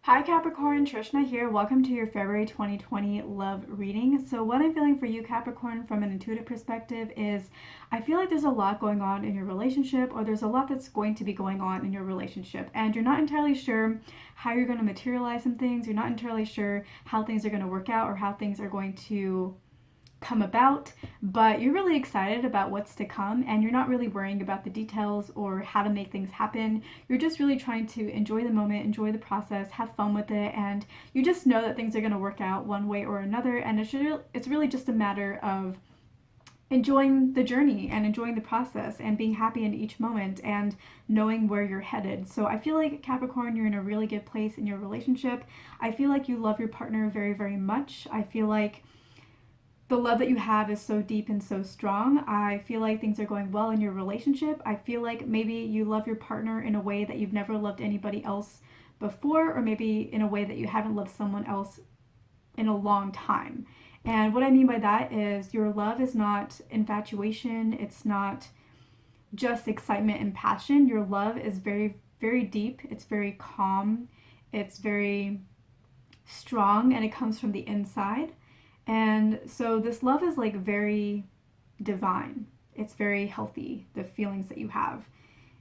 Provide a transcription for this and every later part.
Hi Capricorn, Trishna here. Welcome to your February 2020 love reading. So what I'm feeling for you Capricorn from an intuitive perspective is I feel like there's a lot going on in your relationship, or there's a lot that's going to be going on in your relationship, and you're not entirely sure how you're going to materialize some things. You're not entirely sure how things are going to work out or how things are going to come about, but you're really excited about what's to come, and you're not really worrying about the details or how to make things happen. You're just really trying to enjoy the moment, enjoy the process, have fun with it, and you just know that things are going to work out one way or another, and it's really just a matter of enjoying the journey and enjoying the process and being happy in each moment and knowing where you're headed. So I feel like Capricorn, you're in a really good place in your relationship. I feel like you love your partner very, very much. I feel like the love that you have is so deep and so strong. I feel like things are going well in your relationship. I feel like maybe you love your partner in a way that you've never loved anybody else before, or maybe in a way that you haven't loved someone else in a long time. And what I mean by that is your love is not infatuation, it's not just excitement and passion. Your love is very, very deep, it's very calm, it's very strong, and it comes from the inside. And so this love is like very divine. It's very healthy, the feelings that you have.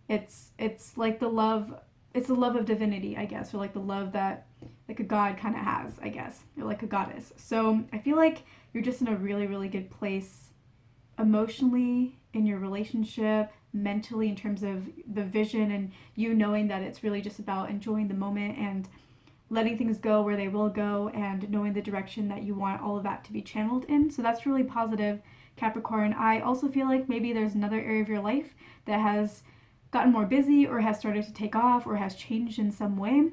It's like the love of divinity, I guess, or like the love that like a god kind of has, I guess, or like a goddess. So I feel like you're just in a really, really good place emotionally in your relationship, mentally in terms of the vision, and you knowing that it's really just about enjoying the moment and letting things go where they will go, and knowing the direction that you want all of that to be channeled in. So that's really positive, Capricorn. I also feel like maybe there's another area of your life that has gotten more busy or has started to take off or has changed in some way.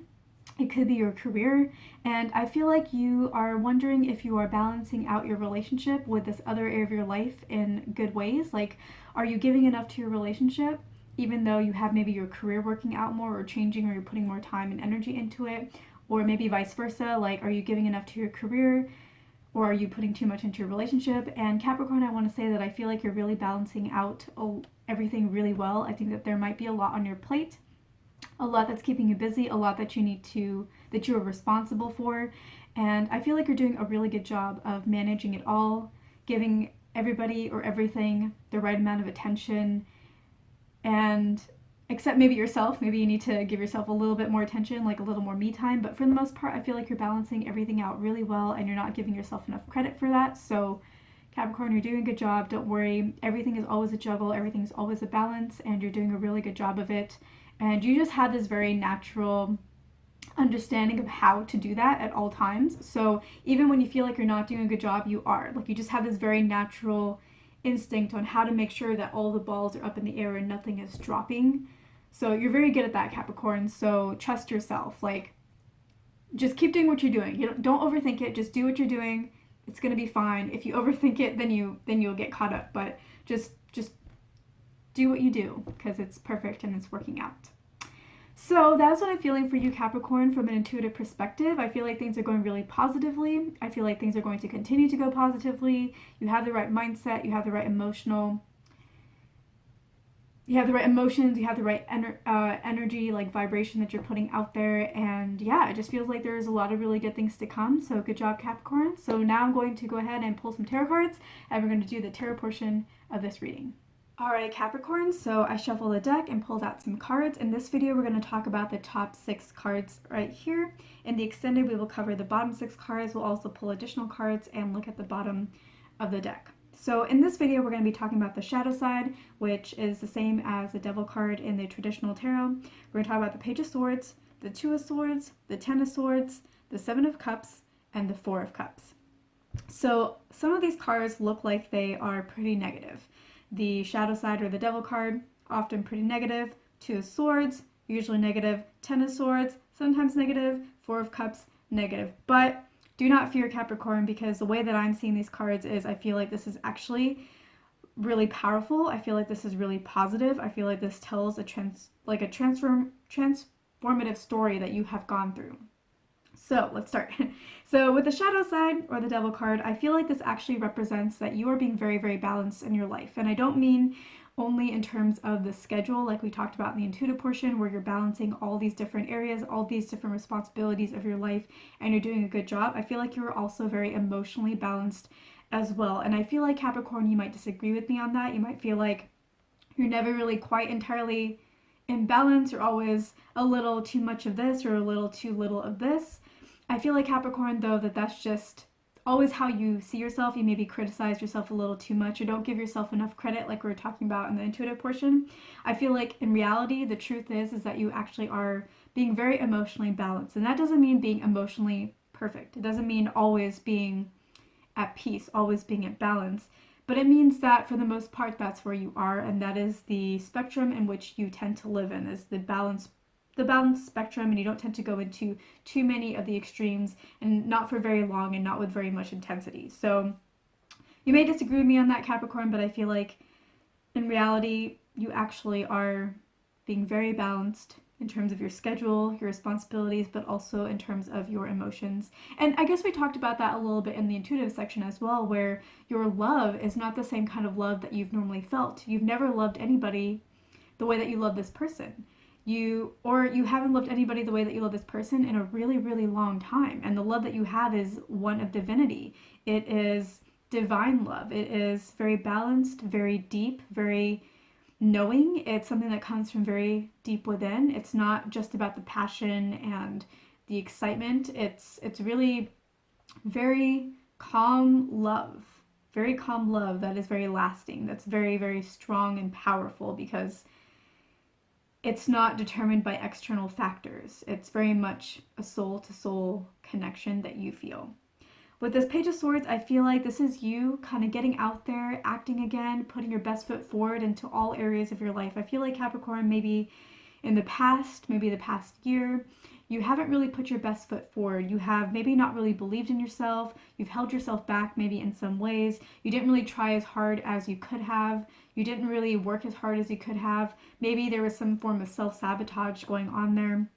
It could be your career, and I feel like you are wondering if you are balancing out your relationship with this other area of your life in good ways. Like, are you giving enough to your relationship even though you have maybe your career working out more or changing, or you're putting more time and energy into it? Or maybe vice versa, like, are you giving enough to your career, or are you putting too much into your relationship? And Capricorn, I want to say that I feel like you're really balancing out everything really well. I think that there might be a lot on your plate, a lot that's keeping you busy, a lot that that you are responsible for. And I feel like you're doing a really good job of managing it all, giving everybody or everything the right amount of attention, and except maybe yourself. Maybe you need to give yourself a little bit more attention, like a little more me time. But for the most part, I feel like you're balancing everything out really well, and you're not giving yourself enough credit for that. So Capricorn, you're doing a good job. Don't worry. Everything is always a juggle. Everything is always a balance, and you're doing a really good job of it. And you just have this very natural understanding of how to do that at all times. So even when you feel like you're not doing a good job, you are. Like, you just have this very natural instinct on how to make sure that all the balls are up in the air and nothing is dropping. So you're very good at that, Capricorn. So trust yourself. Like, just keep doing what you're doing. You don't overthink it. Just do what you're doing. It's gonna be fine. If you overthink it, then you'll get caught up. But just do what you do, because it's perfect and it's working out. So that's what I'm feeling for you, Capricorn, from an intuitive perspective. I feel like things are going really positively. I feel like things are going to continue to go positively. You have the right mindset. You have the right emotions, you have the right energy, like vibration that you're putting out there. And yeah, it just feels like there's a lot of really good things to come. So good job, Capricorn. So now I'm going to go ahead and pull some tarot cards, and we're going to do the tarot portion of this reading. Alright, Capricorn, so I shuffled the deck and pulled out some cards. In this video, we're going to talk about the top 6 cards right here. In the extended, we will cover the bottom 6 cards. We'll also pull additional cards and look at the bottom of the deck. So in this video, we're going to be talking about the shadow side, which is the same as the devil card in the traditional tarot. We're going to talk about the Page of Swords, the Two of Swords, the Ten of Swords, the Seven of Cups, and the Four of Cups. So some of these cards look like they are pretty negative. The shadow side, or the devil card, often pretty negative. Two of Swords, usually negative. Ten of Swords, sometimes negative. Four of Cups, negative. But do not fear, Capricorn, because the way that I'm seeing these cards is I feel like this is actually really powerful. I feel like this is really positive. I feel like this tells a transformative story that you have gone through. So let's start. So with the shadow side, or the devil card, I feel like this actually represents that you are being very, very balanced in your life. And I don't mean only in terms of the schedule, like we talked about in the intuitive portion, where you're balancing all these different areas, all these different responsibilities of your life, and you're doing a good job. I feel like you're also very emotionally balanced as well. And I feel like Capricorn, you might disagree with me on that. You might feel like you're never really quite entirely in balance. You're always a little too much of this or a little too little of this. I feel like Capricorn, though, that's just always how you see yourself. You maybe criticize yourself a little too much or don't give yourself enough credit, like we were talking about in the intuitive portion. I feel like in reality, the truth is that you actually are being very emotionally balanced. And that doesn't mean being emotionally perfect. It doesn't mean always being at peace, always being at balance. But it means that for the most part, that's where you are, and that is the spectrum in which you tend to live in, is the balanced spectrum, and you don't tend to go into too many of the extremes, and not for very long and not with very much intensity. So you may disagree with me on that, Capricorn, but I feel like in reality, you actually are being very balanced in terms of your schedule, your responsibilities, but also in terms of your emotions. And I guess we talked about that a little bit in the intuitive section as well, where your love is not the same kind of love that you've normally felt. You've never loved anybody the way that you love this person. You haven't loved anybody the way that you love this person in a really, really long time. And the love that you have is one of divinity. It is divine love. It is very balanced, very deep, very knowing. It's something that comes from very deep within. It's not just about the passion and the excitement. It's really very calm love. Very calm love that is very lasting. That's very, very strong and powerful because it's not determined by external factors. It's very much a soul to soul connection that you feel. With this Page of Swords, I feel like this is you kind of getting out there, acting again, putting your best foot forward into all areas of your life. I feel like Capricorn, maybe in the past, maybe the past year, you haven't really put your best foot forward. You have maybe not really believed in yourself. You've held yourself back maybe in some ways. You didn't really try as hard as you could have. You didn't really work as hard as you could have. Maybe there was some form of self-sabotage going on there.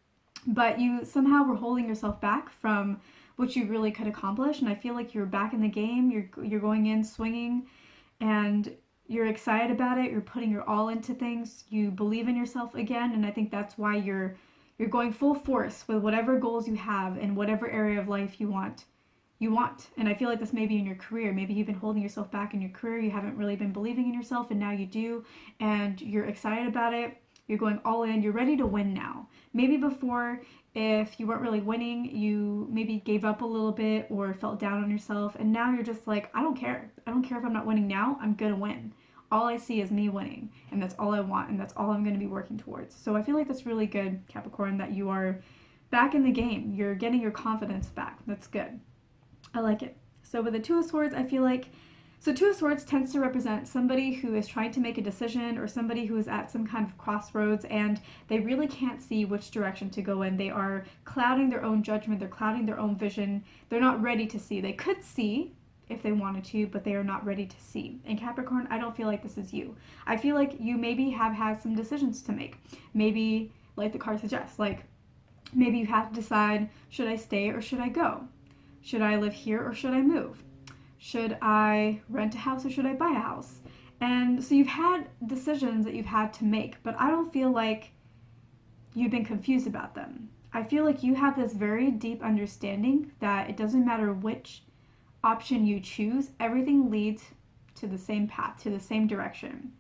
But you somehow were holding yourself back from what you really could accomplish. And I feel like you're back in the game. You're going in swinging, and you're excited about it. You're putting your all into things. You believe in yourself again, and I think that's why you're going full force with whatever goals you have in whatever area of life you want. And I feel like this may be in your career. Maybe you've been holding yourself back in your career. You haven't really been believing in yourself, and now you do, and you're excited about it. You're going all in. You're ready to win now. Maybe before, if you weren't really winning, you maybe gave up a little bit or felt down on yourself, and now you're just like, I don't care. I don't care if I'm not winning now. I'm gonna win. All I see is me winning, and that's all I want, and that's all I'm going to be working towards. So I feel like that's really good, Capricorn, that you are back in the game. You're getting your confidence back. That's good. I like it. So with the Two of Swords, I feel like, so Two of Swords tends to represent somebody who is trying to make a decision, or somebody who is at some kind of crossroads and they really can't see which direction to go in. They are clouding their own judgment. They're clouding their own vision. They're not ready to see. They could see if they wanted to, but they are not ready to see. And Capricorn, I don't feel like this is you. I feel like you maybe have had some decisions to make. Maybe, like the card suggests, like maybe you have to decide, should I stay or should I go? Should I live here or should I move? Should I rent a house or should I buy a house? And so you've had decisions that you've had to make, but I don't feel like you've been confused about them. I feel like you have this very deep understanding that it doesn't matter which option you choose, everything leads to the same path, to the same direction.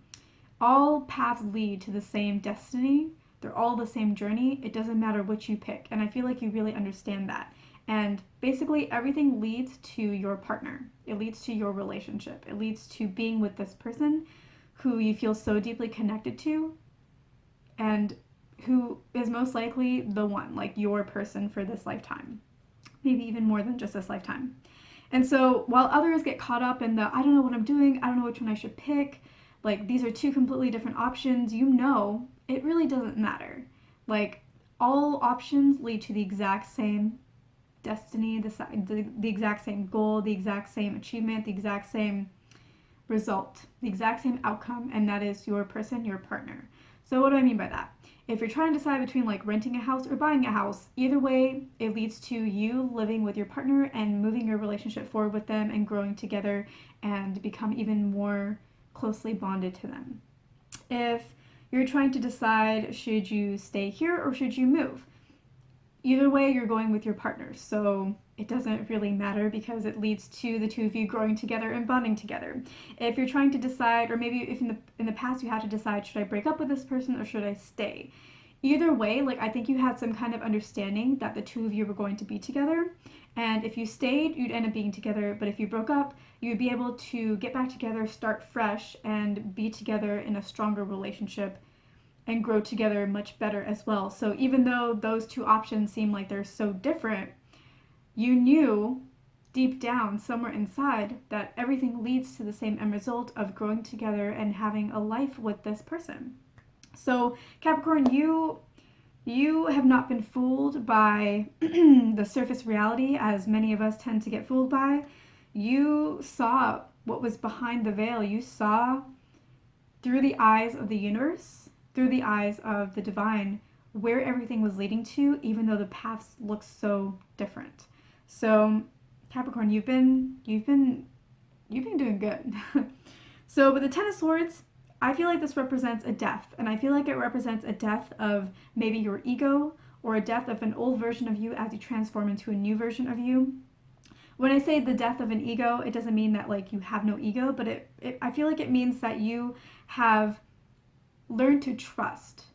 All paths lead to the same destiny. They're all the same journey. It doesn't matter which you pick. And I feel like you really understand that. And basically everything leads to your partner. It leads to your relationship. It leads to being with this person who you feel so deeply connected to and who is most likely the one, like your person for this lifetime. Maybe even more than just this lifetime. And so while others get caught up in the, I don't know what I'm doing, I don't know which one I should pick, like these are two completely different options, you know, it really doesn't matter. Like all options lead to the exact same destiny, the exact same goal, the exact same achievement, the exact same result, the exact same outcome, and that is your person, your partner. So what do I mean by that? If you're trying to decide between like renting a house or buying a house, either way, it leads to you living with your partner and moving your relationship forward with them and growing together and become even more closely bonded to them. If you're trying to decide, should you stay here or should you move? Either way, you're going with your partner. So it doesn't really matter because it leads to the two of you growing together and bonding together. If you're trying to decide, or maybe if in the past you had to decide, should I break up with this person or should I stay? Either way, like, I think you had some kind of understanding that the two of you were going to be together. And if you stayed, you'd end up being together. But if you broke up, you'd be able to get back together, start fresh, and be together in a stronger relationship and grow together much better as well. So even though those two options seem like they're so different, you knew deep down, somewhere inside, that everything leads to the same end result of growing together and having a life with this person. So Capricorn, you have not been fooled by the surface reality as many of us tend to get fooled by. You saw what was behind the veil. You saw through the eyes of the universe, through the eyes of the divine, where everything was leading to, even though the paths look so different. So Capricorn, you've been doing good. So with the Ten of Swords, I feel like this represents a death, and I feel like it represents a death of maybe your ego or a death of an old version of you as you transform into a new version of you. When I say the death of an ego, it doesn't mean that like you have no ego, but I feel like it means that you have learned to trust.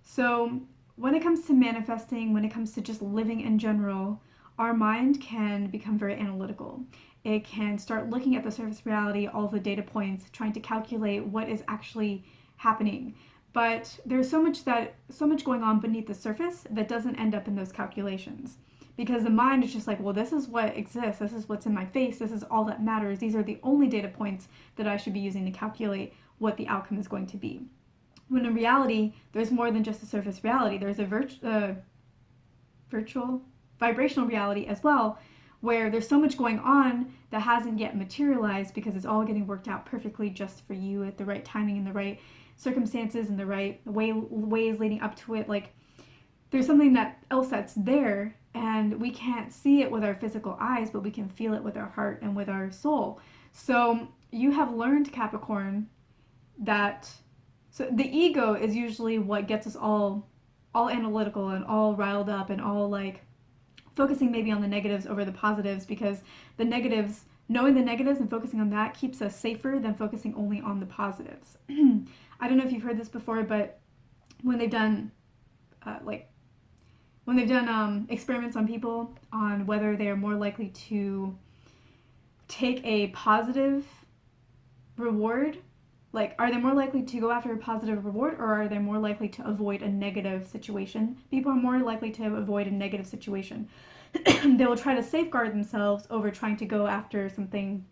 So when it comes to manifesting, when it comes to just living in general, our mind can become very analytical. It can start looking at the surface reality, all the data points, trying to calculate what is actually happening. But there's so much going on beneath the surface that doesn't end up in those calculations. Because the mind is just like, well, this is what exists. This is what's in my face. This is all that matters. These are the only data points that I should be using to calculate what the outcome is going to be. When in reality, there's more than just a surface reality. There's a vibrational reality as well, where there's so much going on that hasn't yet materialized because it's all getting worked out perfectly just for you at the right timing and the right circumstances and the right ways leading up to it. Like, there's something else that's there, and we can't see it with our physical eyes, but we can feel it with our heart and with our soul. So you have learned, Capricorn, that so the ego is usually what gets us all analytical and all riled up and all like focusing maybe on the negatives over the positives, because knowing the negatives and focusing on that keeps us safer than focusing only on the positives. I don't know if you've heard this before, but when they've done experiments on people on whether they are more likely to take a positive reward, like, are they more likely to go after a positive reward, or are they more likely to avoid a negative situation? People are more likely to avoid a negative situation. They will try to safeguard themselves over trying to go after something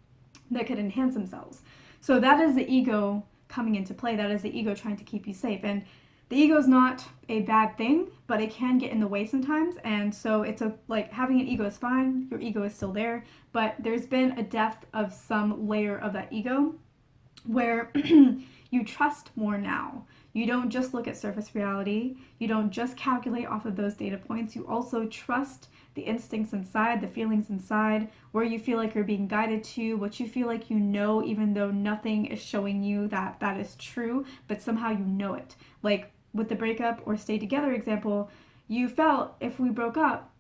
that could enhance themselves. So that is the ego coming into play. That is the ego trying to keep you safe. And the ego is not a bad thing, but it can get in the way sometimes. And so it's like having an ego is fine. Your ego is still there, but there's been a death of some layer of that ego where you trust more now. You don't just look at surface reality. You don't just calculate off of those data points. You also trust the instincts inside, the feelings inside, where you feel like you're being guided to, what you feel like you know, even though nothing is showing you that that is true, but somehow you know it. Like with the breakup or stay together example, you felt if we broke up,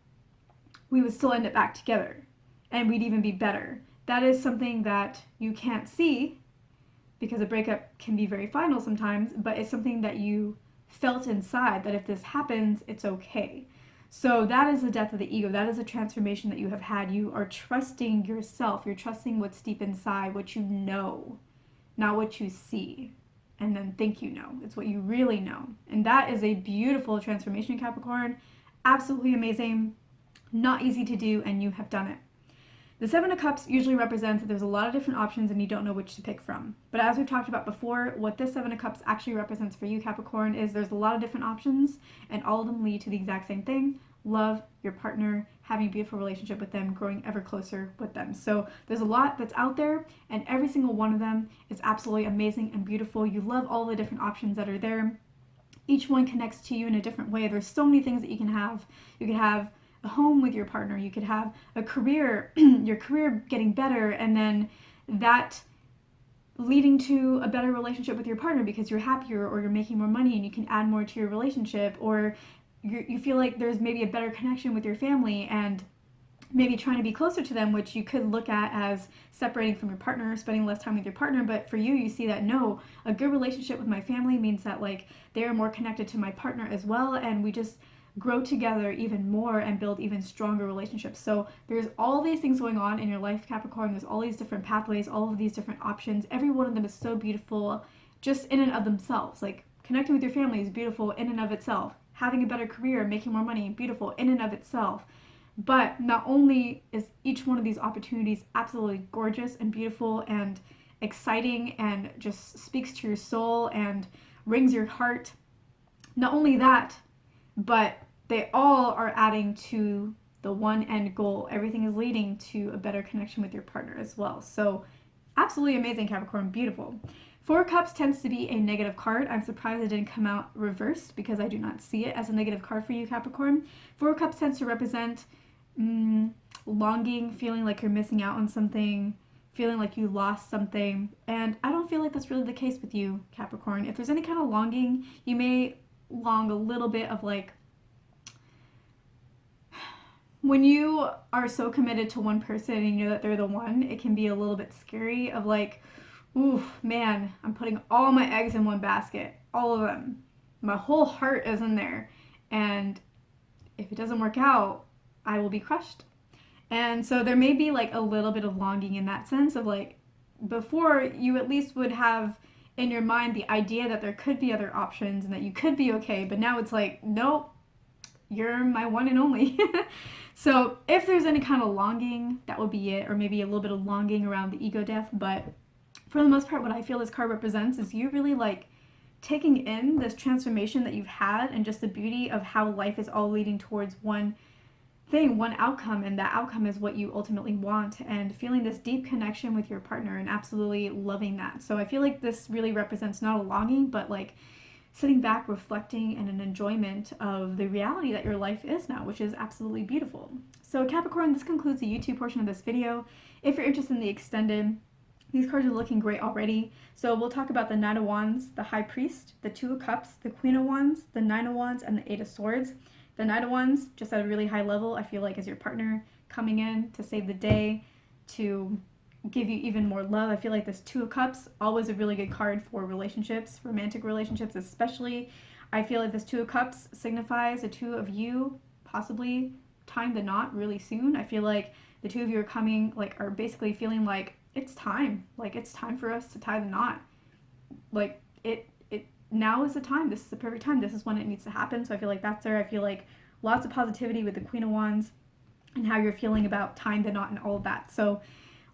we would still end up back together and we'd even be better. That is something that you can't see, because a breakup can be very final sometimes, but it's something that you felt inside, that if this happens, it's okay. So that is the death of the ego. That is a transformation that you have had. You are trusting yourself. You're trusting what's deep inside, what you know, not what you see and then think you know. It's what you really know. And that is a beautiful transformation, Capricorn. Absolutely amazing. Not easy to do, and you have done it. The Seven of Cups usually represents that there's a lot of different options and you don't know which to pick from. But as we've talked about before, what this Seven of Cups actually represents for you, Capricorn, is there's a lot of different options and all of them lead to the exact same thing: love, your partner, having a beautiful relationship with them, growing ever closer with them. So there's a lot that's out there, and every single one of them is absolutely amazing and beautiful. You love all the different options that are there. Each one connects to you in a different way. There's so many things that you can have. You could have a home with your partner, you could have a career, your career getting better, and then that leading to a better relationship with your partner because you're happier, or you're making more money and you can add more to your relationship, or you feel like there's maybe a better connection with your family and maybe trying to be closer to them, which you could look at as separating from your partner, spending less time with your partner. But for you, you see that no, a good relationship with my family means that like they're more connected to my partner as well, and we just grow together even more and build even stronger relationships. So there's all these things going on in your life, Capricorn. There's all these different pathways, all of these different options. Every one of them is so beautiful just in and of themselves. Like connecting with your family is beautiful in and of itself. Having a better career, making more money, beautiful in and of itself. But not only is each one of these opportunities absolutely gorgeous and beautiful and exciting and just speaks to your soul and wrings your heart, not only that, but they all are adding to the one end goal. Everything is leading to a better connection with your partner as well. So absolutely amazing, Capricorn, beautiful. Four of Cups tends to be a negative card. I'm surprised it didn't come out reversed because I do not see it as a negative card for you, Capricorn. Four of Cups tends to represent longing, feeling like you're missing out on something, feeling like you lost something. And I don't feel like that's really the case with you, Capricorn. If there's any kind of longing, you may long a little bit of like, when you are so committed to one person and you know that they're the one, it can be a little bit scary of like, ooh, man, I'm putting all my eggs in one basket, all of them. My whole heart is in there. And if it doesn't work out, I will be crushed. And so there may be like a little bit of longing in that sense of like, before you at least would have in your mind the idea that there could be other options and that you could be okay, but now it's like, nope, you're my one and only. So if there's any kind of longing, that would be it, or maybe a little bit of longing around the ego death. But for the most part, what I feel this card represents is you really like taking in this transformation that you've had and just the beauty of how life is all leading towards one thing, one outcome, and that outcome is what you ultimately want, and feeling this deep connection with your partner and absolutely loving that. So I feel like this really represents not a longing, but like sitting back, reflecting, and an enjoyment of the reality that your life is now, which is absolutely beautiful. So Capricorn, this concludes the YouTube portion of this video. If you're interested in the extended, these cards are looking great already. So we'll talk about the Knight of Wands, the High Priest, the Two of Cups, the Queen of Wands, the Nine of Wands, and the Eight of Swords. The Knight of Wands, just at a really high level, I feel like is your partner coming in to save the day, to give you even more love. I feel like this Two of Cups, always a really good card for relationships, romantic relationships especially. I feel like this Two of Cups signifies the two of you possibly tying the knot really soon. I feel like the two of you are coming, like, are basically feeling like it's time. Like, it's time for us to tie the knot. Like, now is the time. This is the perfect time. This is when it needs to happen. So I feel like that's there. I feel like lots of positivity with the Queen of Wands and how you're feeling about tying the knot and all of that. So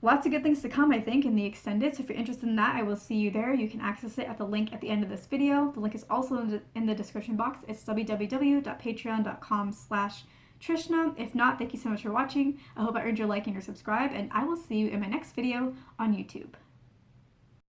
lots of good things to come, I think, in the extended. So if you're interested in that, I will see you there. You can access it at the link at the end of this video. The link is also in the description box. It's www.patreon.com/Trishna. If not, thank you so much for watching. I hope I earned your like and your subscribe, and I will see you in my next video on YouTube.